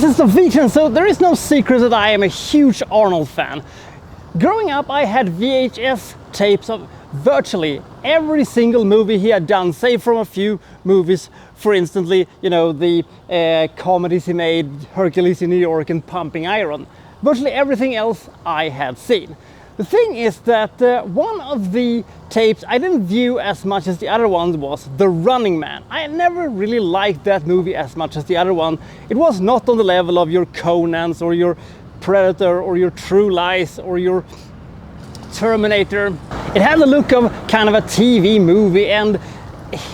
this is the Vegan, so there is no secret that I am a huge Arnold fan. Growing up, I had VHS tapes of virtually every single movie he had done, save from a few movies, for instance, you know, the comedies he made, Hercules in New York and Pumping Iron. Virtually everything else I had seen. The thing is that one of the tapes I didn't view as much as the other ones was The Running Man. I never really liked that movie as much as the other one. It was not on the level of your Conans or your Predator or your True Lies or your Terminator. It had the look of kind of a TV movie, and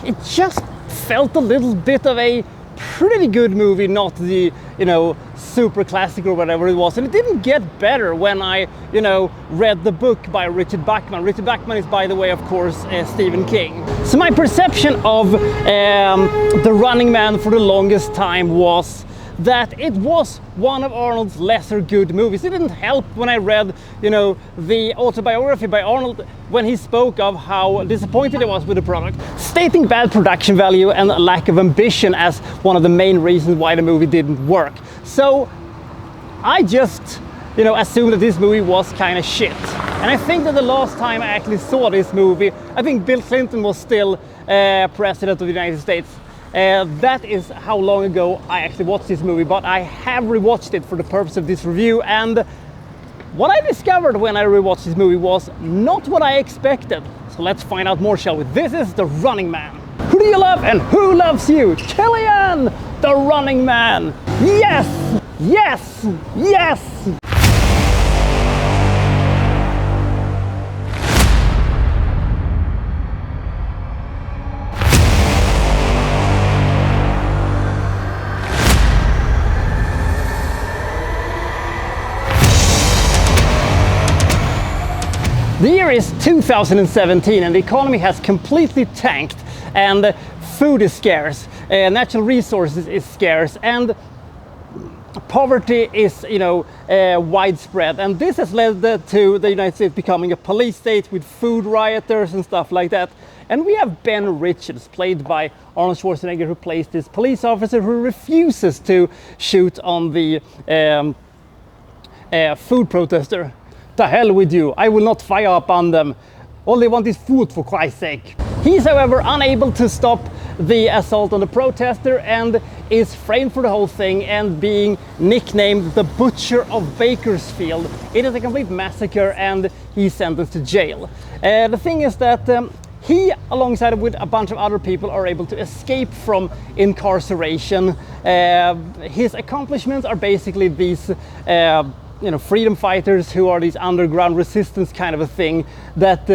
it just felt a little bit of a pretty good movie, not the, you know, super classic or whatever it was. And it didn't get better when I, you know, read the book by Richard Bachman. Richard Bachman is, by the way, of course, Stephen King. So my perception of The Running Man for the longest time was that it was one of Arnold's lesser good movies. It didn't help when I read, you know, the autobiography by Arnold when he spoke of how disappointed he was with the product, stating bad production value and a lack of ambition as one of the main reasons why the movie didn't work. So I just, you know, assumed that this movie was kind of shit. And I think that the last time I actually saw this movie, I think Bill Clinton was still president of the United States. That is how long ago I actually watched this movie, but I have rewatched it for the purpose of this review, and what I discovered when I rewatched this movie was not what I expected. So let's find out more, shall we? This is The Running Man. Who do you love and who loves you? Killian, The Running Man. Yes! Yes! Yes! The year is 2017 and the economy has completely tanked, and food is scarce, natural resources is scarce, and poverty is, you know, widespread. And this has led to the United States becoming a police state with food rioters and stuff like that. And we have Ben Richards, played by Arnold Schwarzenegger, who plays this police officer who refuses to shoot on the food protester. The hell with you, I will not fire upon them. All they want is food, for Christ's sake. He is, however, unable to stop the assault on the protester and is framed for the whole thing and being nicknamed the Butcher of Bakersfield. It is a complete massacre and he's sentenced to jail. The thing is that he, alongside with a bunch of other people, are able to escape from incarceration. His accomplishments are basically these you know, freedom fighters who are these underground resistance kind of a thing that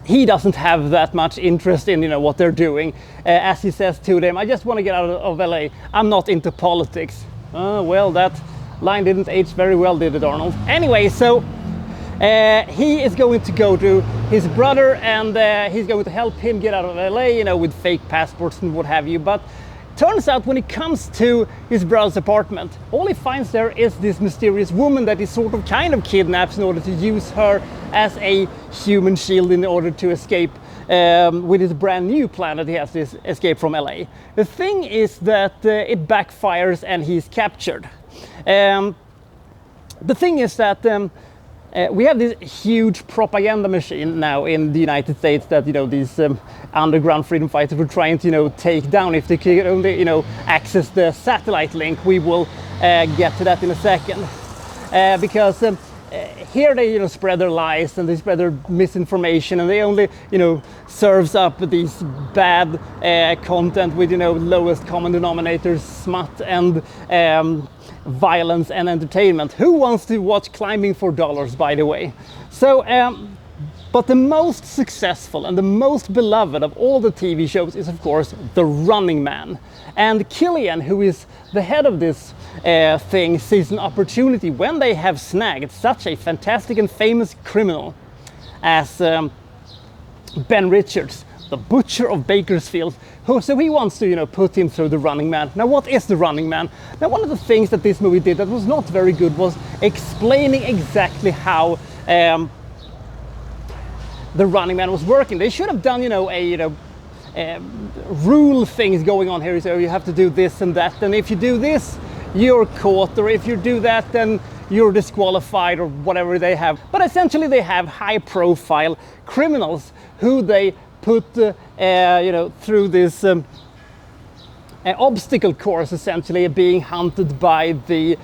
he doesn't have that much interest in, you know, what they're doing. As he says to them, I just want to get out of LA. I'm not into politics. Well, that line didn't age very well, did it, Arnold? Anyway, so he is going to go to his brother and he's going to help him get out of LA, you know, with fake passports and what have you. But turns out when he comes to his brother's apartment, all he finds there is this mysterious woman that he sort of kind of kidnaps in order to use her as a human shield in order to escape with his brand new plan that he has to escape from LA. The thing is that it backfires and he's captured. The thing is that we have this huge propaganda machine now in the United States that, you know, these underground freedom fighters were trying to, you know, take down. If they could only, you know, access the satellite link. We will get to that in a second, because here they, you know, spread their lies and they spread their misinformation, and they only, you know, serves up these bad content with, you know, lowest common denominators, smut and violence and entertainment. Who wants to watch Climbing for Dollars, by the way? So but the most successful and the most beloved of all the TV shows is, of course, The Running Man. And Killian, who is the head of this thing, sees an opportunity when they have snagged such a fantastic and famous criminal as Ben Richards, the Butcher of Bakersfield. So he wants to, you know, put him through The Running Man. Now, what is The Running Man? Now, one of the things that this movie did that was not very good was explaining exactly how The Running Man was working. They should have done, you know, rule things going on here. So you have to do this and that, and if you do this, you're caught, or if you do that, then you're disqualified, or whatever they have. But essentially they have high-profile criminals who they put through this obstacle course, essentially being hunted by the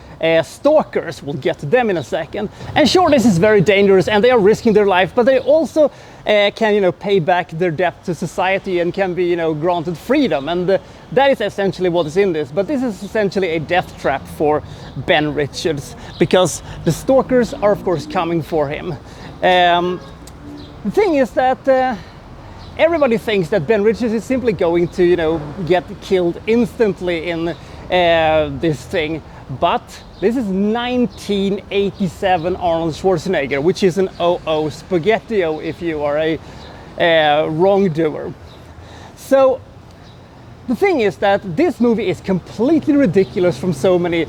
stalkers. We'll get to them in a second. And sure, this is very dangerous and they are risking their life, but they also can pay back their debt to society and can be granted freedom, and that is essentially what is in this. But this is essentially a death trap for Ben Richards, because the stalkers are of course coming for him. The thing is that everybody thinks that Ben Richards is simply going to, get killed instantly in this thing. But this is 1987 Arnold Schwarzenegger, which is an OO spaghettio if you are a wrongdoer. So the thing is that this movie is completely ridiculous from so many,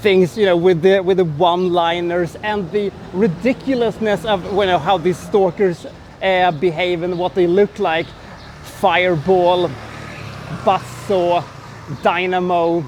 things, with the one-liners and the ridiculousness of how these stalkers behave and what they look like. Fireball, buzzsaw, dynamo,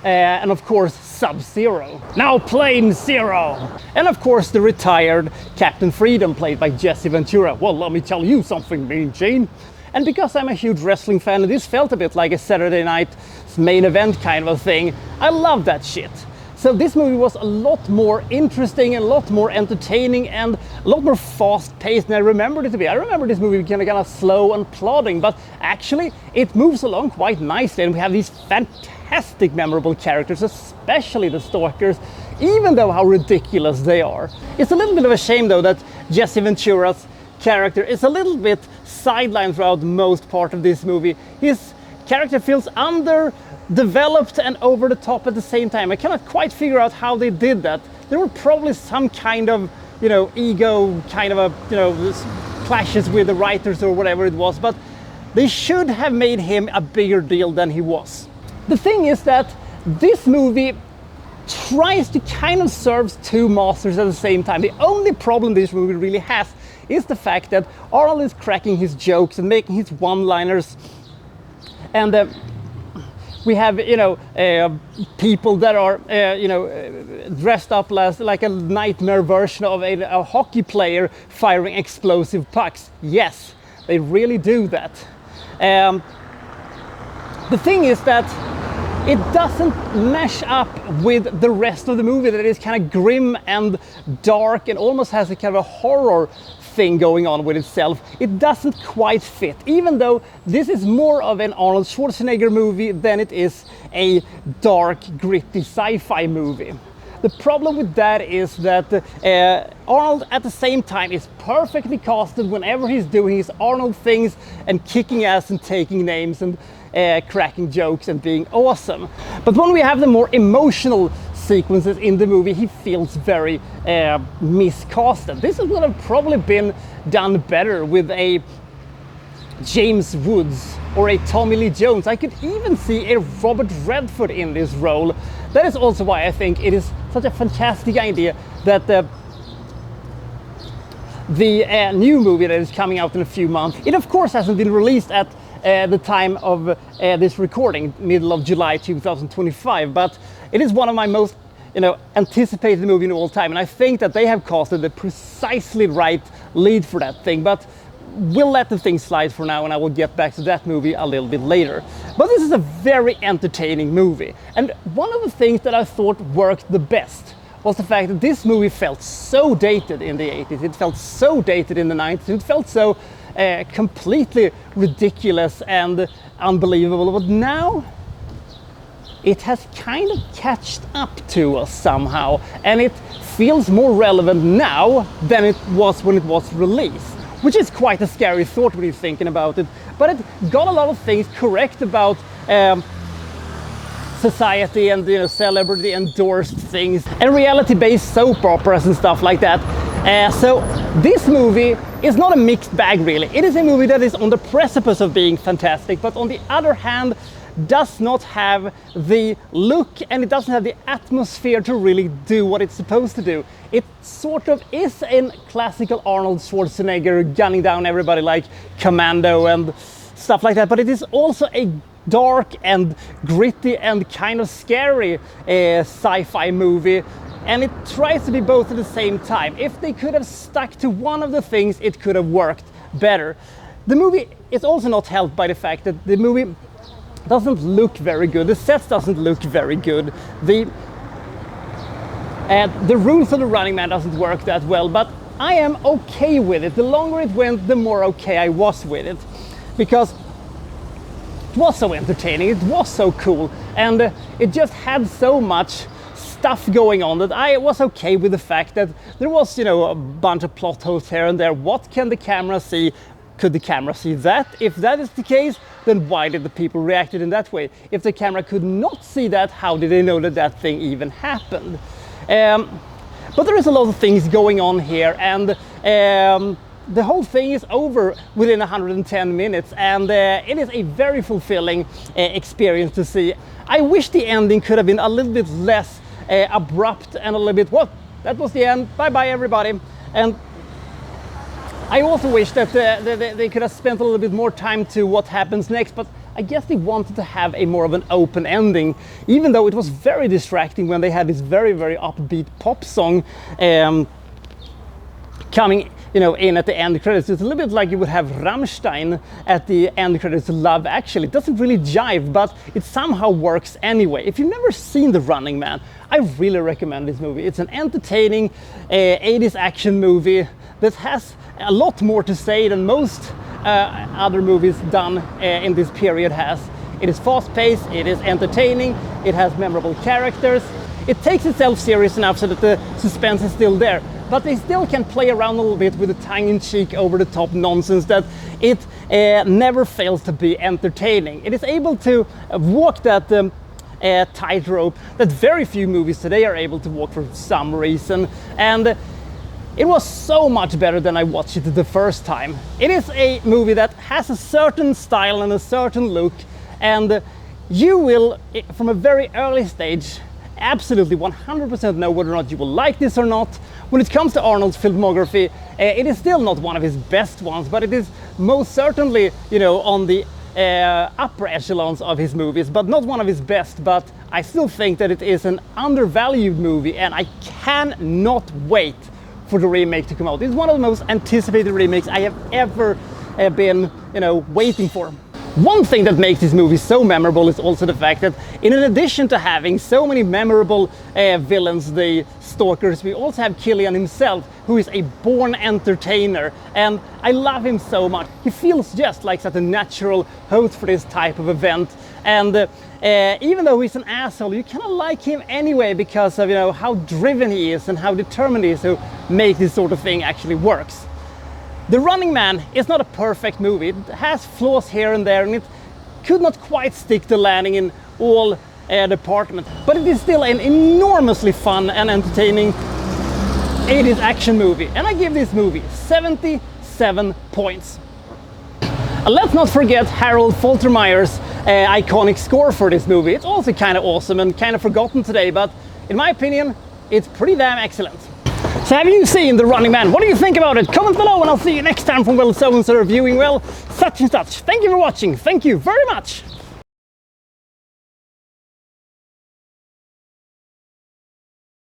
and of course Sub-Zero. Now Plane Zero! And of course the retired Captain Freedom, played by Jesse Ventura. Well, let me tell you something, Mean Gene. And because I'm a huge wrestling fan, and this felt a bit like a Saturday night's main event kind of a thing, I love that shit. So this movie was a lot more interesting and a lot more entertaining and a lot more fast-paced than I remembered it to be. I remember this movie kind of slow and plodding, but actually it moves along quite nicely, and we have these fantastic memorable characters, especially the stalkers, even though how ridiculous they are. It's a little bit of a shame though that Jesse Ventura's character is a little bit sidelined throughout most part of this movie. His character feels underdeveloped and over the top at the same time. I cannot quite figure out how they did that. There were probably some kind of, ego kind of clashes with the writers or whatever it was, but they should have made him a bigger deal than he was. The thing is that this movie tries to kind of serve two masters at the same time. The only problem this movie really has is the fact that Arnold is cracking his jokes and making his one-liners, and we have people that are dressed up like a nightmare version of a hockey player firing explosive pucks. Yes, they really do that. The thing is that it doesn't mesh up with the rest of the movie, that is kind of grim and dark and almost has a kind of a horror thing going on with itself. It doesn't quite fit, even though this is more of an Arnold Schwarzenegger movie than it is a dark, gritty sci-fi movie. The problem with that is that Arnold at the same time is perfectly casted whenever he's doing his Arnold things and kicking ass and taking names and cracking jokes and being awesome. But when we have the more emotional sequences in the movie, he feels very miscasted. This would have probably been done better with a James Woods or a Tommy Lee Jones. I could even see a Robert Redford in this role. That is also why I think it is such a fantastic idea that the new movie that is coming out in a few months, it of course hasn't been released at the time of this recording, middle of July 2025, but it is one of my most anticipated movie in all time, and I think that they have casted the precisely right lead for that thing. But we'll let the thing slide for now, and I will get back to that movie a little bit later. But this is a very entertaining movie, and one of the things that I thought worked the best was the fact that this movie felt so dated in the 80s, it felt so dated in the 90s, it felt so completely ridiculous and unbelievable. But now it has kind of catched up to us somehow, and it feels more relevant now than it was when it was released, which is quite a scary thought when you're thinking about it. But it got a lot of things correct about society and celebrity endorsed things and reality-based soap operas and stuff like that. So this movie is not a mixed bag really. It is a movie that is on the precipice of being fantastic, but on the other hand does not have the look and it doesn't have the atmosphere to really do what it's supposed to do. It sort of is a classical Arnold Schwarzenegger gunning down everybody like Commando and stuff like that, but it is also a dark and gritty and kind of scary sci-fi movie, and it tries to be both at the same time. If they could have stuck to one of the things, it could have worked better. The movie is also not helped by the fact that the movie doesn't look very good. The sets doesn't look very good. The rules of the Running Man doesn't work that well, but I am okay with it. The longer it went, the more okay I was with it, because it was so entertaining, it was so cool, and it just had so much stuff going on that I was okay with the fact that there was, you know, a bunch of plot holes here and there. What can the camera see? Could the camera see that? If that is the case, then why did the people react in that way? If the camera could not see that, how did they know that that thing even happened? But there is a lot of things going on here, and the whole thing is over within 110 minutes, and it is a very fulfilling experience to see. I wish the ending could have been a little bit less abrupt and a little bit, well, that was the end, bye bye everybody. And I also wish that they could have spent a little bit more time to what happens next, but I guess they wanted to have a more of an open ending, even though it was very distracting when they had this very, very upbeat pop song coming, you know, in at the end credits. It's a little bit like you would have Rammstein at the end credits to Love Actually. It doesn't really jive, but it somehow works anyway. If you've never seen The Running Man, I really recommend this movie. It's an entertaining 80s action movie that has a lot more to say than most other movies done in this period has. It is fast-paced, it is entertaining, it has memorable characters. It takes itself serious enough so that the suspense is still there, but they still can play around a little bit with the tongue-in-cheek, over-the-top nonsense that it never fails to be entertaining. It is able to walk that tightrope that very few movies today are able to walk for some reason, and it was so much better than I watched it the first time. It is a movie that has a certain style and a certain look, and you will, from a very early stage, absolutely 100% know whether or not you will like this or not. When it comes to Arnold's filmography, it is still not one of his best ones, but it is most certainly, you know, on the upper echelons of his movies, but not one of his best. But I still think that it is an undervalued movie, and I cannot wait for the remake to come out. It's one of the most anticipated remakes I have ever been, you know, waiting for. One thing that makes this movie so memorable is also the fact that in addition to having so many memorable villains, the stalkers, we also have Killian himself, who is a born entertainer, and I love him so much. He feels just like such a natural host for this type of event, and even though he's an asshole, you kind of like him anyway because of, you know, how driven he is and how determined he is to make this sort of thing actually works. The Running Man is not a perfect movie. It has flaws here and there, and it could not quite stick the landing in all departments, but it is still an enormously fun and entertaining 80s action movie, and I give this movie 77 points. Let's not forget Harold Faltermeyer's iconic score for this movie. It's also kind of awesome and kind of forgotten today, but in my opinion, it's pretty damn excellent. So have you seen The Running Man? What do you think about it? Comment below, and I'll see you next time from Well So and So Reviewing Well Such and Such. Thank you for watching. Thank you very much.